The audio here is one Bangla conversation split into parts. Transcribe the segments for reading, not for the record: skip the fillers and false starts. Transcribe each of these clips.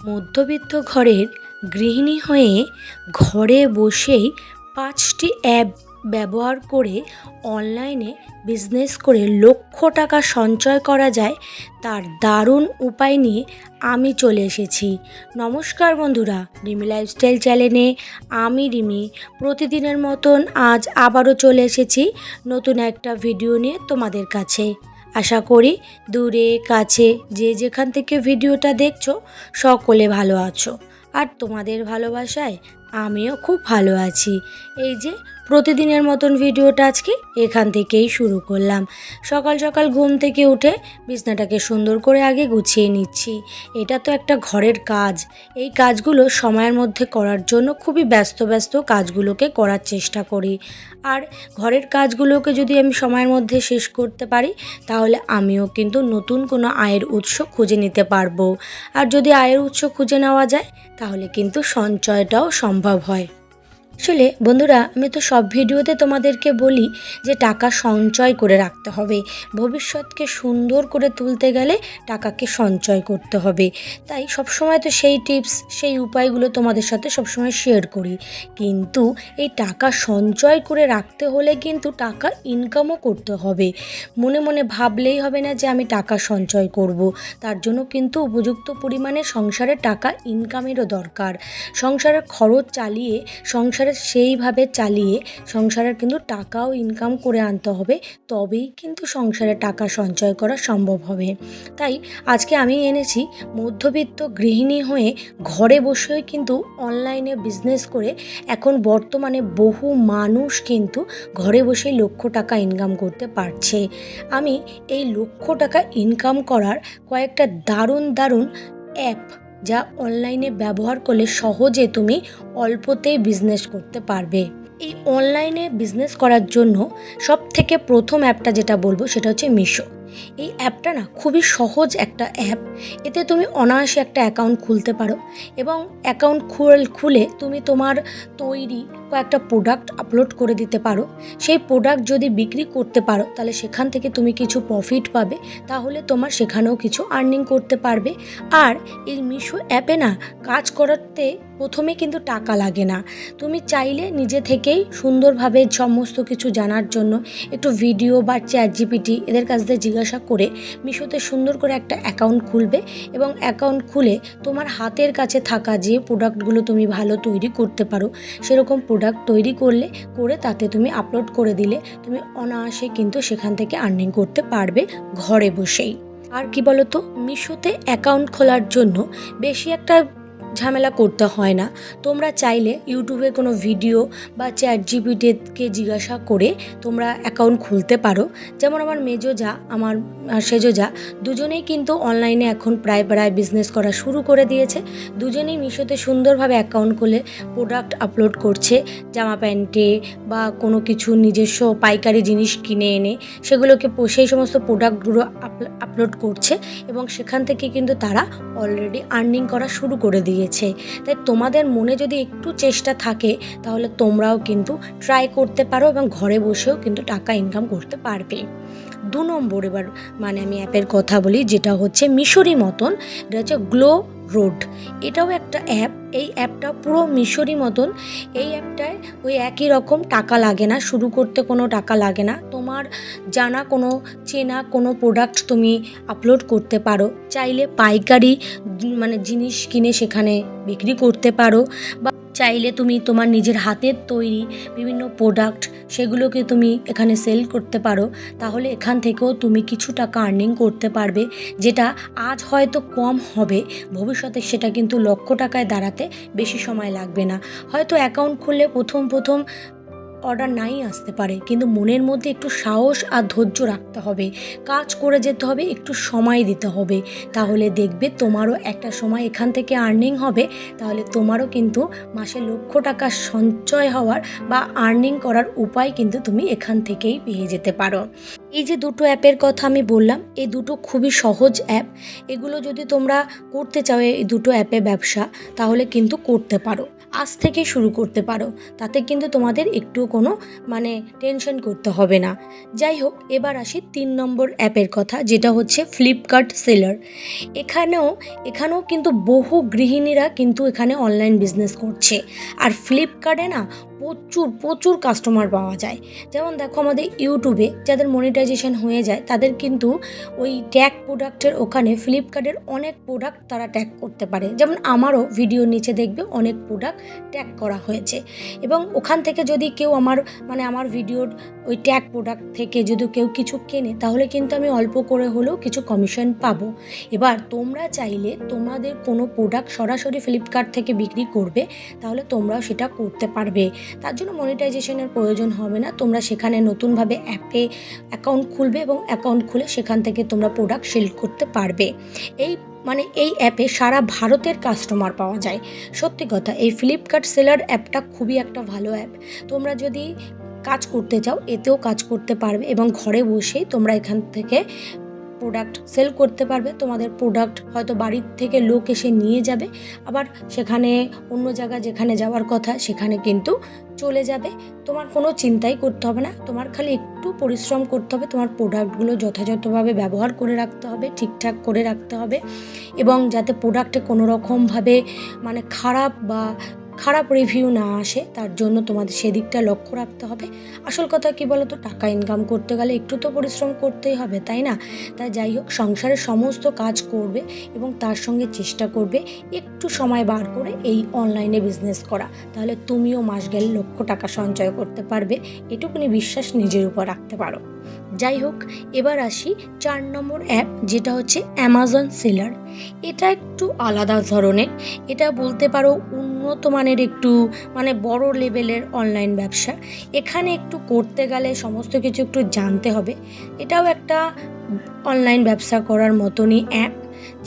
মধ্যবিত্ত ঘরের গৃহিণী হয়ে ঘরে বসেই ৫টি অ্যাপ ব্যবহার করে অনলাইনে বিজনেস করে লক্ষ টাকা সঞ্চয় করা যায় তার দারুণ উপায় নিয়ে আমি চলে এসেছি। নমস্কার বন্ধুরা, রিমি লাইফস্টাইল চ্যানেলে আমি রিমি প্রতিদিনের মতন আজ আবারও চলে এসেছি নতুন একটা ভিডিও নিয়ে তোমাদের কাছে। আশা করি দূরে কাছে যে যেখান থেকে ভিডিওটা দেখছো সকলে ভালো আছো, আর তোমাদের ভালোবাসায় আমিও খুব ভালো আছি। এই যে প্রতিদিনের মতন ভিডিওটা আজকে এখান থেকেই শুরু করলাম। সকাল সকাল ঘুম থেকে উঠে বিছনাটাকে সুন্দর করে আগে গুছিয়ে নিচ্ছি। এটা তো একটা ঘরের কাজ, এই কাজগুলো সময়ের মধ্যে করার জন্য খুবই ব্যস্ত কাজগুলোকে করার চেষ্টা করি। আর ঘরের কাজগুলোকে যদি আমি সময়ের মধ্যে শেষ করতে পারি তাহলে আমিও কিন্তু নতুন কোনো আয়ের উৎস খুঁজে নিতে পারবো। আর যদি আয়ের উৎস খুঁজে নেওয়া যায় তাহলে কিন্তু সঞ্চয়টাও সম্ভব হয়। আসলে বন্ধুরা, আমি তো সব ভিডিওতে তোমাদেরকে বলি যে টাকা সঞ্চয় করে রাখতে হবে, ভবিষ্যৎকে সুন্দর করে তুলতে গেলে টাকাকে সঞ্চয় করতে হবে। তাই সবসময় তো সেই টিপস সেই উপায়গুলো তোমাদের সাথে সবসময় শেয়ার করি। কিন্তু এই টাকা সঞ্চয় করে রাখতে হলে কিন্তু টাকা ইনকামও করতে হবে। মনে মনে ভাবলেই হবে না যে আমি টাকা সঞ্চয় করব, তার জন্য কিন্তু উপযুক্ত পরিমাণে সংসারে টাকা ইনকামেরও দরকার। সংসারের খরচ চালিয়ে সেইভাবে চালিয়ে সংসারের কিন্তু টাকাও ইনকাম করে আনতে হবে, তবেই কিন্তু সংসারে টাকা সঞ্চয় করা সম্ভব হবে। তাই আজকে আমি এনেছি মধ্যবিত্ত গৃহিণী হয়ে ঘরে বসেই কিন্তু অনলাইনে বিজনেস করে এখন বর্তমানে বহু মানুষ কিন্তু ঘরে বসেই লক্ষ টাকা ইনকাম করতে পারছে। আমি এই লক্ষ টাকা ইনকাম করার কয়েকটা দারুণ অ্যাপ যা অনলাইনে ব্যবহার করলে সহজে তুমি অল্পতেই বিজনেস করতে পারবে। এই অনলাইনে বিজনেস করার জন্য সবথেকে প্রথম অ্যাপটা যেটা বলবো সেটা হচ্ছে মিশো। এই অ্যাপটা না খুবই সহজ একটা অ্যাপ। এতে তুমি অনায়াসে একটা অ্যাকাউন্ট খুলতে পারো এবং অ্যাকাউন্ট খুলে তুমি তোমার তৈরি কয়েকটা প্রোডাক্ট আপলোড করে দিতে পারো। সেই প্রোডাক্ট যদি বিক্রি করতে পারো তাহলে সেখান থেকে তুমি কিছু প্রফিট পাবে, তাহলে তোমার সেখানেও কিছু আর্নিং করতে পারবে। আর এই মিশো অ্যাপে না কাজ করতে প্রথমে কিন্তু টাকা লাগে না। তুমি চাইলে নিজে থেকেই সুন্দরভাবে সমস্ত কিছু জানার জন্য একটু ভিডিও বা ChatGPT এদের কাছ থেকে জিজ্ঞাসা করে মিশোতে সুন্দর করে একটা অ্যাকাউন্ট খুলবে এবং অ্যাকাউন্ট খুলে তোমার হাতের কাছে থাকা যে প্রোডাক্টগুলো তুমি ভালো তৈরি করতে পারো সেরকম প্রোডাক্ট তৈরি করে তাতে তুমি আপলোড করে দিলে তুমি অনায়াসে কিন্তু সেখান থেকে আর্নিং করতে পারবে ঘরে বসেই। আর কি বলো তো, মিশোতে অ্যাকাউন্ট খোলার জন্য বেশি একটা ঝামেলা করতে হয় না। তোমরা চাইলে ইউটিউবে কোনো ভিডিও বা ChatGPTকে জিজ্ঞাসা করে তোমরা অ্যাকাউন্ট খুলতে পারো। যেমন আমার মেজো যা আমার সেজো যা দুজনেই কিন্তু অনলাইনে এখন প্রায় বিজনেস করা শুরু করে দিয়েছে। দুজনেই মিশোতে সুন্দরভাবে অ্যাকাউন্ট খুলে প্রোডাক্ট আপলোড করছে, জামা প্যান্টে বা কোনো কিছু নিজস্ব পাইকারি জিনিস কিনে এনে সেগুলোকে সেই সমস্ত প্রোডাক্টগুলো আপলোড করছে এবং সেখান থেকে কিন্তু তারা অলরেডি আর্নিং করা শুরু করে দিয়েছে। তাই তোমাদের মনে যদি একটু চেষ্টা থাকে তাহলে তোমরাও কিন্তু ট্রাই করতে পারো এবং ঘরে বসেও কিন্তু টাকা ইনকাম করতে পারবে। 2 নম্বর এবার আমি অ্যাপের কথা বলি, যেটা হচ্ছে মিশরি মতন, এটা হচ্ছে গ্লো রোড। এটাও একটা অ্যাপ। এই অ্যাপটা পুরো মিশরি মতন। এই অ্যাপটায় ওই একই রকম টাকা লাগে না, শুরু করতে কোনো টাকা লাগে না। তোমার জানা কোনো চেনা কোনো প্রোডাক্ট তুমি আপলোড করতে পারো, চাইলে পাইকারি জিনিস কিনে সেখানে বিক্রি করতে পারো, বা চাইলে তুমি তোমার নিজের হাতের তৈরি বিভিন্ন প্রোডাক্ট সেগুলোকে তুমি এখানে সেল করতে পারো। তাহলে এখান থেকেও তুমি কিছু টাকা আর্নিং করতে পারবে, যেটা আজ হয়তো কম হবে, ভবিষ্যতে সেটা কিন্তু লক্ষ টাকায় দাঁড়াতে বেশি সময় লাগবে না। হয়তো অ্যাকাউন্ট খুললে প্রথম অর্ডার নাই আসতে পারে, কিন্তু মনের মধ্যে একটু সাহস আর ধৈর্য রাখতে হবে, কাজ করে যেতে হবে, একটু সময় দিতে হবে। তাহলে দেখবে তোমারও একটা সময় এখান থেকে আর্নিং হবে, তাহলে তোমারও কিন্তু মাসে লক্ষ টাকা সঞ্চয় হওয়ার বা আর্নিং করার উপায় কিন্তু তুমি এখান থেকেই পেয়ে যেতে পারো। এই যে দুটো অ্যাপের কথা আমি বললাম, এই দুটো খুবই সহজ অ্যাপ। এগুলো যদি তোমরা করতে চাও এই দুটো অ্যাপে ব্যবসা, তাহলে কিন্তু করতে পারো। আজ থেকে শুরু করতে পারো, তাতে কিন্তু তোমাদের একটু কোনো টেনশন করতে হবে না। যাই হোক, এবার আসি 3 নম্বর অ্যাপের কথা, যেটা হচ্ছে ফ্লিপকার্ট সেলার। এখানেও কিন্তু বহু গৃহিণীরা কিন্তু এখানে অনলাইন বিজনেস করছে। আর ফ্লিপকার্টে না প্রচুর প্রচুর কাস্টমার পাওয়া যায়। যেমন দেখো, আমাদের ইউটিউবে যাদের মনিটাইজেশন হয়ে যায় তাদের কিন্তু ওই ট্যাগ প্রোডাক্টের ওখানে ফ্লিপকার্টের অনেক প্রোডাক্ট তারা ট্যাগ করতে পারে। যেমন আমারও ভিডিওর নিচে দেখবে অনেক প্রোডাক্ট ট্যাগ করা হয়েছে, এবং ওখান থেকে যদি কেউ আমার ভিডিওর ওই ট্যাগ প্রোডাক্ট থেকে যদি কেউ কিছু কেনে, তাহলে কিন্তু আমি অল্প করে হলেও কিছু কমিশন পাবো। এবার তোমরা চাইলে তোমাদের কোনো প্রোডাক্ট সরাসরি ফ্লিপকার্ট থেকে বিক্রি করবে, তাহলে তোমরাও সেটা করতে পারবে। তার জন্য মনিটাইজেশনের প্রয়োজন হবে না। তোমরা সেখানে নতুনভাবে অ্যাপে অ্যাকাউন্ট খুলবে এবং অ্যাকাউন্ট খুলে সেখান থেকে তোমরা প্রোডাক্ট সেল করতে পারবে। এই অ্যাপে সারা ভারতের কাস্টমার পাওয়া যায়। সত্যি কথা, এই ফ্লিপকার্ট সেলার অ্যাপটা খুবই একটা ভালো অ্যাপ। তোমরা যদি কাজ করতে চাও, এতেও কাজ করতে পারবে এবং ঘরে বসেই তোমরা এখান থেকে প্রোডাক্ট সেল করতে পারবে। তোমাদের প্রোডাক্ট হয়তো বাড়ির থেকে লোক এসে নিয়ে যাবে, আবার সেখানে অন্য জায়গা যেখানে যাওয়ার কথা সেখানে কিন্তু চলে যাবে। তোমার কোনো চিন্তাই করতে হবে না। তোমার খালি একটু পরিশ্রম করতে হবে, তোমার প্রোডাক্টগুলো যথাযথভাবে ব্যবহার করে রাখতে হবে, ঠিকঠাক করে রাখতে হবে, এবং যাতে প্রোডাক্টে কোনো রকমভাবে খারাপ রিভিউ না আসে, তার জন্য তোমাদের সেদিকটা লক্ষ্য রাখতে হবে। আসল কথা কি বলো তো, টাকা ইনকাম করতে গেলে একটু তো পরিশ্রম করতেই হবে, তাই না? তাই যাই হোক, সংসারের সমস্ত কাজ করবে এবং তার সঙ্গে চেষ্টা করবে একটু সময় বার করে এই অনলাইনে বিজনেস করা। তাহলে তুমিও মাস গেলে লক্ষ টাকা সঞ্চয় করতে পারবে। এটুকুনি বিশ্বাস নিজের উপর রাখতে পারো। যাই হোক, এবার আসি 4 নম্বর অ্যাপ, যেটা হচ্ছে অ্যামাজন সেলার। এটা একটু আলাদা ধরনের। এটা বলতে পারো উন্নত মানের একটু বড় লেভেলের অনলাইন ব্যবসা। এখানে একটু করতে গেলে সমস্ত কিছু একটু জানতে হবে। এটাও একটা অনলাইন ব্যবসা করার মতনই অ্যাপ।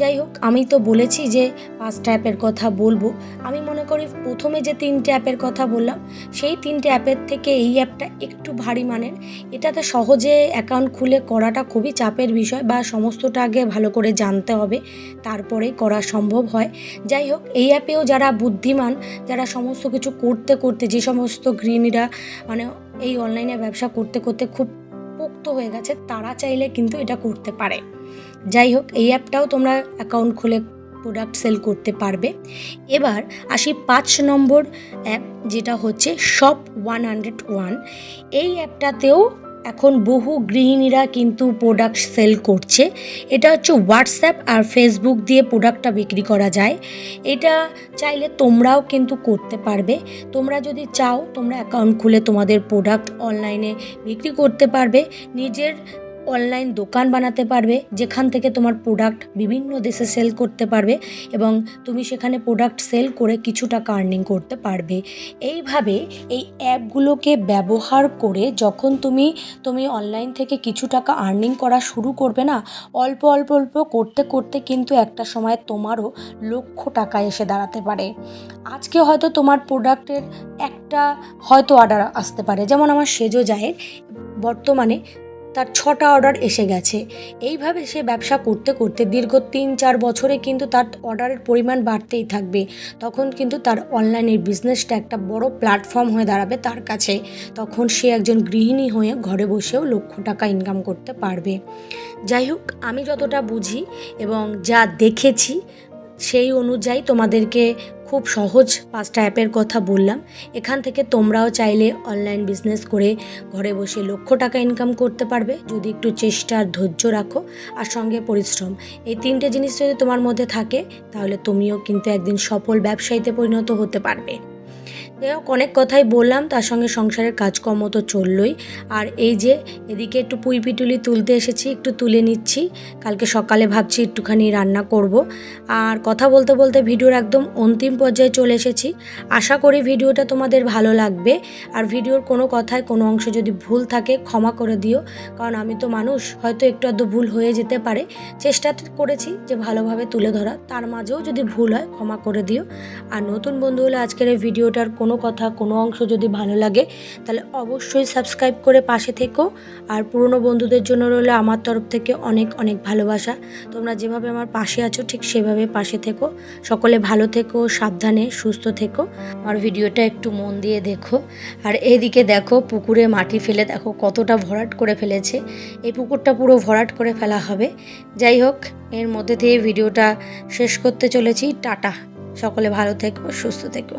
যাই হোক, আমি তো বলেছি যে 5টা অ্যাপের কথা বলবো। আমি মনে করি প্রথমে যে 3টে অ্যাপের কথা বললাম, সেই 3টে অ্যাপের থেকে এই অ্যাপটা একটু ভারী মানের। এটাতে সহজে অ্যাকাউন্ট খুলে করাটা খুবই চাপের বিষয়, বা সমস্তটা আগে ভালো করে জানতে হবে, তারপরেই করা সম্ভব হয়। যাই হোক, এই অ্যাপেও যারা বুদ্ধিমান, যারা সমস্ত কিছু করতে করতে, যে সমস্ত গৃহিণীরা এই অনলাইনে ব্যবসা করতে করতে খুব পোক্ত হয়ে গেছে, তারা চাইলে কিন্তু এটা করতে পারে। যাই হোক, এই অ্যাপটাও তোমরা অ্যাকাউন্ট খুলে প্রোডাক্ট সেল করতে পারবে। এবার আসি 5 নম্বর অ্যাপ, যেটা হচ্ছে শপ 101। এই অ্যাপটাতেও এখন বহু গৃহিণীরা কিন্তু প্রোডাক্ট সেল করছে। এটা হচ্ছে হোয়াটসঅ্যাপ আর ফেসবুক দিয়ে প্রোডাক্টটা বিক্রি করা যায়। এটা চাইলে তোমরাও কিন্তু করতে পারবে। তোমরা যদি চাও, তোমরা অ্যাকাউন্ট খুলে তোমাদের প্রোডাক্ট অনলাইনে বিক্রি করতে পারবে। নিজের অনলাইন দোকান বানাতে পারবে, যেখান থেকে তোমার প্রোডাক্ট বিভিন্ন দেশে সেল করতে পারবে, এবং তুমি সেখানে প্রোডাক্ট সেল করে কিছু টাকা আর্নিং করতে পারবে। এইভাবে এই অ্যাপগুলোকে ব্যবহার করে যখন তুমি অনলাইন থেকে কিছু টাকা আর্নিং করা শুরু করবে না, অল্প অল্প অল্প করতে করতে কিন্তু একটা সময় তোমারও লক্ষ টাকা এসে দাঁড়াতে পারে। আজকে হয়তো তোমার প্রোডাক্টের একটা হয়তো অর্ডার আসতে পারে, যেমন আমার সেজো জায়ের বর্তমানে তার 6টা অর্ডার এসে গেছে। এইভাবে সে ব্যবসা করতে করতে দীর্ঘ 3-4 বছরে কিন্তু তার অর্ডারের পরিমাণ বাড়তেই থাকবে। তখন কিন্তু তার অনলাইনের বিজনেসটা একটা বড় প্ল্যাটফর্ম হয়ে দাঁড়াবে তার কাছে। তখন সে একজন গৃহিণী হয়ে ঘরে বসেও লক্ষ টাকা ইনকাম করতে পারবে। যাই হোক, আমি যতটা বুঝি এবং যা দেখেছি, সেই অনুযায়ী তোমাদেরকে খুব সহজ 5টা অ্যাপের কথা বললাম। এখান থেকে তোমরাও চাইলে অনলাইন বিজনেস করে ঘরে বসে লক্ষ টাকা ইনকাম করতে পারবে, যদি একটু চেষ্টা আর ধৈর্য রাখো, আর সঙ্গে পরিশ্রম। এই 3টে জিনিস যদি তোমার মধ্যে থাকে, তাহলে তুমিও কিন্তু একদিন সফল ব্যবসায়ীতে পরিণত হতে পারবে। যাই হোক, অনেক কথাই বললাম, তার সঙ্গে সংসারের কাজকর্ম তো চললই। আর এই যে এদিকে একটু পুঁই পিটুলি তুলতে এসেছি, একটু তুলে নিচ্ছি। কালকে সকালে ভাবছি একটুখানি রান্না করব। আর কথা বলতে বলতে ভিডিওর একদম অন্তিম পর্যায়ে চলে এসেছি। আশা করি ভিডিওটা তোমাদের ভালো লাগবে। আর ভিডিওর কোনো কথায় কোনো অংশে যদি ভুল থাকে ক্ষমা করে দিও, কারণ আমি তো মানুষ, হয়তো একটু আধটু ভুল হয়ে যেতে পারে। চেষ্টা করেছি যে ভালোভাবে তুলে ধরা, তার মাঝেও যদি ভুল হয় ক্ষমা করে দিও। আর নতুন বন্ধু হলে আজকের এই ভিডিওটার কোনো কোনো কথা কোনো অংশ যদি ভালো লাগে তাহলে অবশ্যই সাবস্ক্রাইব করে পাশে থেকো। আর পুরনো বন্ধুদের জন্য রইল আমার তরফ থেকে অনেক অনেক ভালোবাসা। তোমরা যেভাবে আমার পাশে আছো ঠিক সেভাবে পাশে থেকো। সকলে ভালো থেকো, সাবধানে সুস্থ থেকো। আমার ভিডিওটা একটু মন দিয়ে দেখো। আর এইদিকে দেখো পুকুরে মাটি ফেলে দেখো কতটা ভরাট করে ফেলেছে। এই পুকুরটা পুরো ভরাট করে ফেলা হবে। যাই হোক, এর মধ্যে দিয়ে ভিডিওটা শেষ করতে চলেছি। টাটা, সকলে ভালো থেকো, সুস্থ থেকো।